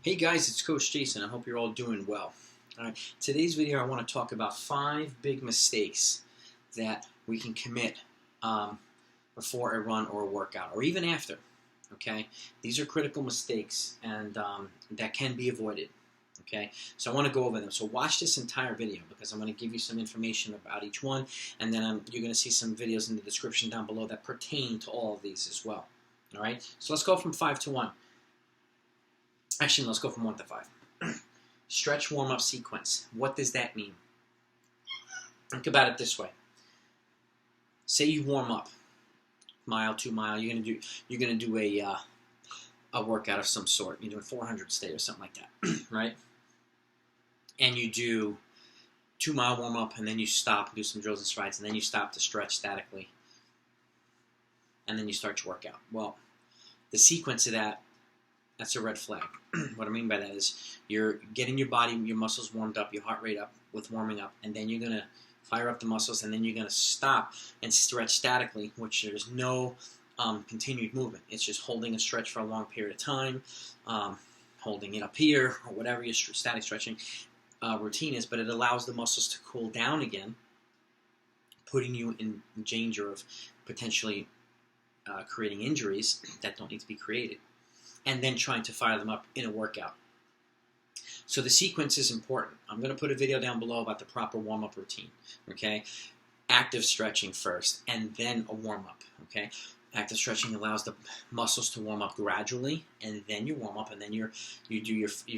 Hey guys, it's Coach Jason. I hope you're all doing well. Alright, today's video I want to talk about 5 big mistakes that we can commit before a run or a workout, or even after. Okay, these are critical mistakes and that can be avoided. Okay, so I want to go over them. So watch this entire video because I'm going to give you some information about each one, and then you're going to see some videos in the description down below that pertain to all of these as well. All right, so let's go from 5 to 1. Actually, let's go from 1 to 5. Stretch warm-up sequence. What does that mean? Think about it this way. Say you warm up, mile, 2 mile. You're gonna do a workout of some sort. You're doing 400 stay or something like that, right? And you do 2 mile warm up, and then you stop and do some drills and strides, and then you stop to stretch statically, and then you start your workout. Well, the sequence of that's a red flag. What I mean by that is you're getting your body, your muscles warmed up, your heart rate up with warming up, and then you're going to fire up the muscles, and then you're going to stop and stretch statically, which there's no continued movement. It's just holding a stretch for a long period of time, holding it up here, or whatever your static stretching routine is, but it allows the muscles to cool down again, putting you in danger of potentially creating injuries that don't need to be created, and then trying to fire them up in a workout. So the sequence is important. I'm going to put a video down below about the proper warm-up routine. Okay, active stretching first, and then a warm-up. Okay, active stretching allows the muscles to warm up gradually, and then you warm up, and then you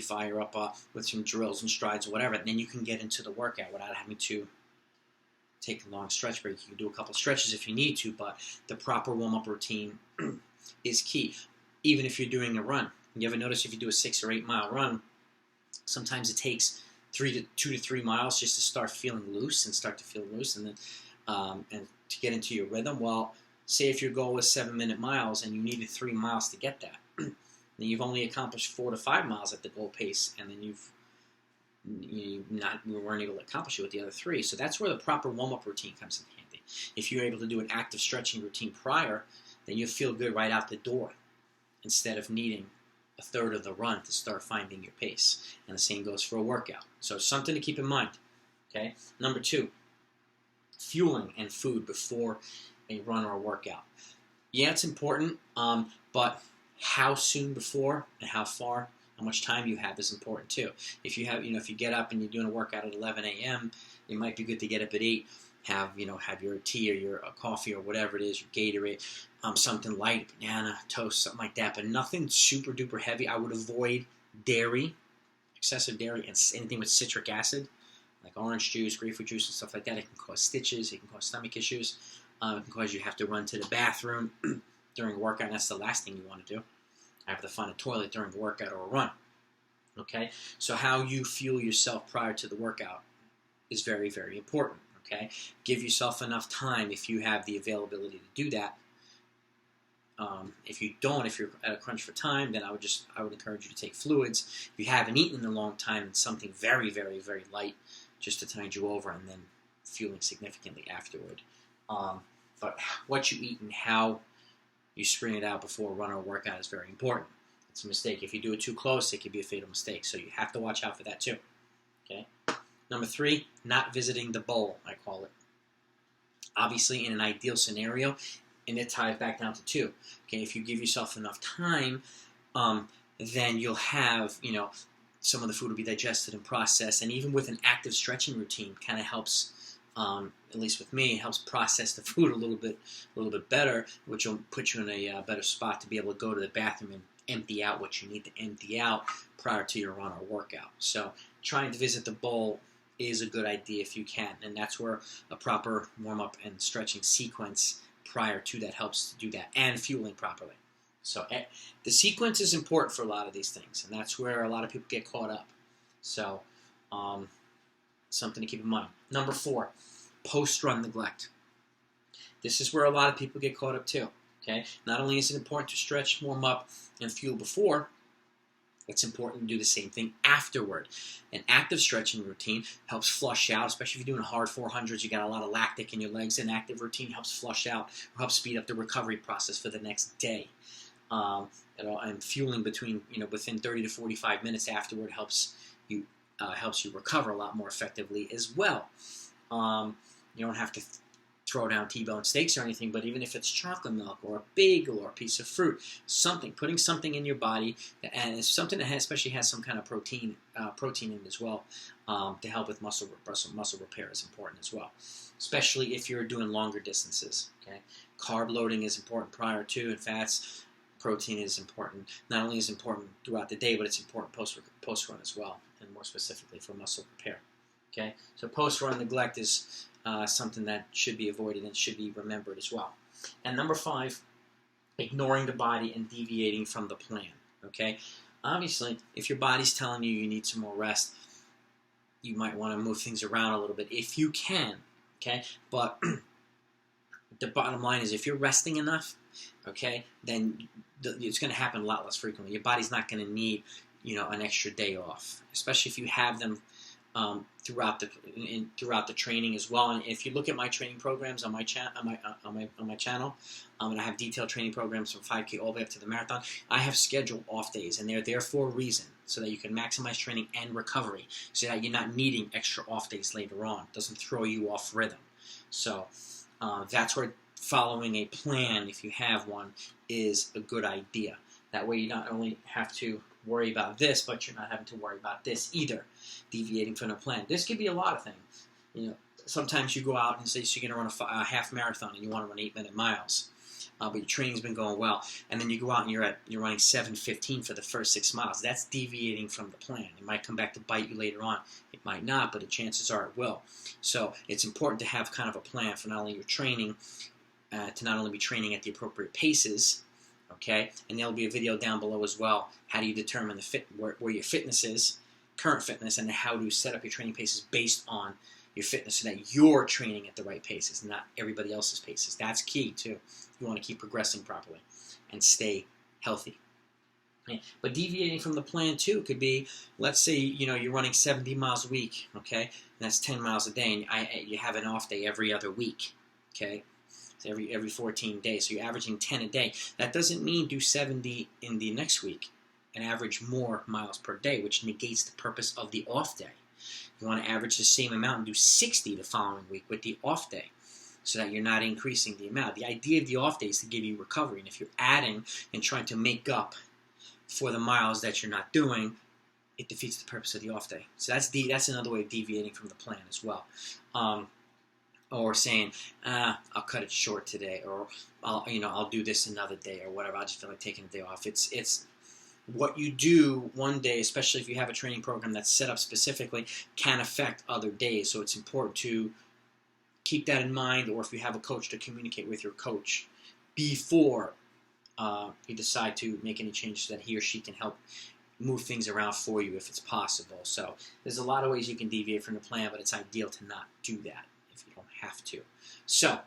fire up with some drills and strides or whatever, and then you can get into the workout without having to take a long stretch break. You can do a couple stretches if you need to, but the proper warm-up routine is key. Even if you're doing a run, you ever notice if you do a 6 or 8 mile run, sometimes it takes 2 to 3 miles just to start feeling loose and then and to get into your rhythm. Well, say if your goal was 7-minute miles and you needed 3 miles to get that, then you've only accomplished 4 to 5 miles at the goal pace, and then you weren't able to accomplish it with the other 3. So that's where the proper warm-up routine comes in handy. If you're able to do an active stretching routine prior, then you'll feel good right out the door, instead of needing a third of the run to start finding your pace. And the same goes for a workout. So it's something to keep in mind. Okay. Number 2, fueling and food before a run or a workout. Yeah, it's important, but how soon before and how much time you have is important too. If you get up and you're doing a workout at 11 a.m., it might be good to get up at 8. Have your tea or your coffee or whatever it is, your Gatorade, something light, banana, toast, something like that, but nothing super duper heavy. I would avoid dairy, excessive dairy, and anything with citric acid, like orange juice, grapefruit juice, and stuff like that. It can cause stitches, it can cause stomach issues, it can cause you to have to run to the bathroom during a workout, and that's the last thing you want to do. Have to find a toilet during a workout or a run. Okay, so how you fuel yourself prior to the workout is very, very important. Okay, give yourself enough time if you have the availability to do that. If you don't, if you're at a crunch for time, then I would encourage you to take fluids. If you haven't eaten in a long time, then something very, very, very light just to tide you over, and then fueling significantly afterward. But what you eat and how you spring it out before a run or a workout is very important. It's a mistake. If you do it too close, it could be a fatal mistake. So you have to watch out for that too. Okay. Number 3, not visiting the bowl, I call it. Obviously, in an ideal scenario, and it ties back down to 2. Okay, if you give yourself enough time, then you'll have, some of the food will be digested and processed, and even with an active stretching routine, kind of helps. At least with me, it helps process the food a little bit better, which will put you in a better spot to be able to go to the bathroom and empty out what you need to empty out prior to your run or workout. So trying to visit the bowl is a good idea if you can, and that's where a proper warm-up and stretching sequence prior to that helps to do that, and fueling properly. So the sequence is important for a lot of these things, and that's where a lot of people get caught up. So something to keep in mind. Number 4, post-run neglect. This is where a lot of people get caught up too. Okay, not only is it important to stretch, warm up, and fuel before, it's important to do the same thing afterward. An active stretching routine helps flush out, especially if you're doing hard 400s, you got a lot of lactic in your legs. An active routine helps flush out or helps speed up the recovery process for the next day. And fueling between within 30 to 45 minutes afterward helps you recover a lot more effectively as well. You don't have to throw down T-bone steaks or anything, but even if it's chocolate milk or a bagel or a piece of fruit, putting something in your body, and it's something that especially has some kind of protein in it as well, to help with muscle repair is important as well, especially if you're doing longer distances. Okay, carb loading is important prior to, and fats. Protein is important. Not only is it important throughout the day, but it's important post-run as well, and more specifically for muscle repair. Okay, so post-run neglect is something that should be avoided and should be remembered as well. And number 5, ignoring the body and deviating from the plan. Okay, obviously, if your body's telling you need some more rest, you might want to move things around a little bit if you can. Okay, but the bottom line is if you're resting enough, okay, then it's going to happen a lot less frequently. Your body's not going to need, an extra day off, especially if you have them throughout the training as well. And if you look at my training programs on my channel, and I have detailed training programs from 5K all the way up to the marathon, I have scheduled off days, and they're there for a reason, so that you can maximize training and recovery, so that you're not needing extra off days later on. It doesn't throw you off rhythm. So that's where following a plan, if you have one, is a good idea. That way you not only have to worry about this, but you're not having to worry about this either, deviating from the plan. This could be a lot of things. Sometimes you go out and say you're going to run a half marathon and you want to run 8-minute miles, but your training's been going well, and then you go out and you're running 7:15 for the first 6 miles. That's deviating from the plan. It might come back to bite you later on. It might not, but the chances are it will. So it's important to have kind of a plan for not only your training, to not only be training at the appropriate paces, okay, and there'll be a video down below as well. How do you determine where your fitness is, current fitness, and how to set up your training paces based on your fitness, so that you're training at the right paces, not everybody else's paces. That's key too. You want to keep progressing properly and stay healthy. Okay? But deviating from the plan too could be, let's say you're running 70 miles a week, okay, and that's 10 miles a day, and you have an off day every other week, okay. So every 14 days, so you're averaging 10 a day. That doesn't mean do 70 in the next week and average more miles per day, which negates the purpose of the off day. You want to average the same amount and do 60 the following week with the off day, so that you're not increasing the amount. The idea of the off day is to give you recovery, and if you're adding and trying to make up for the miles that you're not doing, it defeats the purpose of the off day. So that's another way of deviating from the plan as well. Or saying, I'll cut it short today, or I'll do this another day, or whatever. I just feel like taking a day off. It's what you do one day, especially if you have a training program that's set up specifically, can affect other days. So it's important to keep that in mind, or if you have a coach, to communicate with your coach before you decide to make any changes, that he or she can help move things around for you if it's possible. So there's a lot of ways you can deviate from the plan, but it's ideal to not do that if you don't have to. So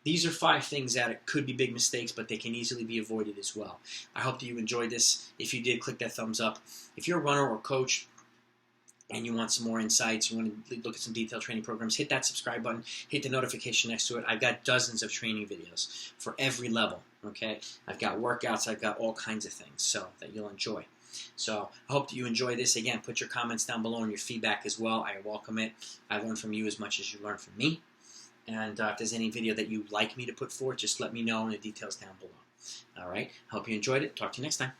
these are 5 things that could be big mistakes, but they can easily be avoided as well. I hope that you enjoyed this. If you did, click that thumbs up. If you're a runner or coach and you want some more insights, you want to look at some detailed training programs, hit that subscribe button, hit the notification next to it. I've got dozens of training videos for every level, okay? I've got workouts, I've got all kinds of things, so that you'll enjoy. So I hope that you enjoy this. Again, put your comments down below and your feedback as well. I welcome it. I learn from you as much as you learn from me. And if there's any video that you'd like me to put forward, just let me know in the details down below. All right? Hope you enjoyed it. Talk to you next time.